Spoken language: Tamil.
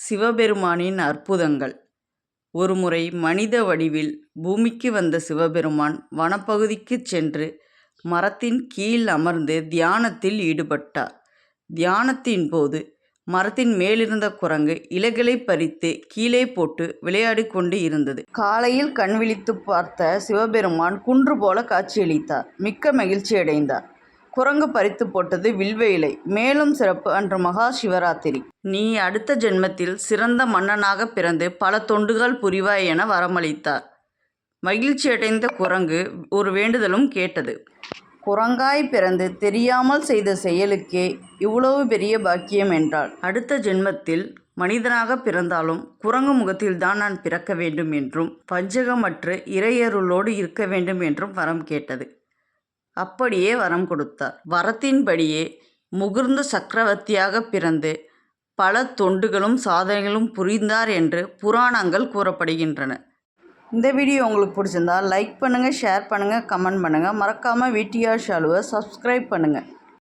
சிவபெருமானின் அற்புதங்கள். ஒருமுறை மனித வடிவில் பூமிக்கு வந்த சிவபெருமான் வனப்பகுதிக்குச் சென்று மரத்தின் கீழ் அமர்ந்து தியானத்தில் ஈடுபட்டார். தியானத்தின் போது மரத்தின் மேலிருந்த குரங்கு இலைகளை பறித்து கீழே போட்டு விளையாடிக் கொண்டு இருந்தது. காலையில் கண் விழித்து பார்த்த சிவபெருமான் குன்று போல காட்சியளித்தார். மிக்க மகிழ்ச்சியடைந்தார். குரங்கு பறித்து போட்டது வில்வ இலை. மேலும் சிறப்பு, அன்று மகா சிவராத்திரி. நீ அடுத்த ஜென்மத்தில் சிறந்த மன்னனாக பிறந்து பல தொண்டுகள் புரிவாய் என வரமளித்தார். மகிழ்ச்சியடைந்த குரங்கு ஒரு வேண்டுதலும் கேட்டது. குரங்காய் பிறந்து தெரியாமல் செய்த செயலுக்கே இவ்வளவு பெரிய பாக்கியம் என்றாள். அடுத்த ஜென்மத்தில் மனிதனாக பிறந்தாலும் குரங்கு முகத்தில்தான் நான் பிறக்க வேண்டும் என்றும் பஞ்சகமற்று இறையருளோடு இருக்க வேண்டும் என்றும் வரம் கேட்டது. அப்படியே வரம் கொடுத்தார். வரத்தின்படியே முகுர்ந்த சக்கரவர்த்தியாக பிறந்து பல தொண்டுகளும் சாதனைகளும் புரிந்தார் என்று புராணங்கள் கூறப்படுகின்றன. இந்த வீடியோ உங்களுக்கு பிடிச்சிருந்தா லைக் பண்ணுங்கள், ஷேர் பண்ணுங்கள், கமெண்ட் பண்ணுங்கள். மறக்காமல் VTR ஷாலுவை சப்ஸ்கிரைப் பண்ணுங்கள்.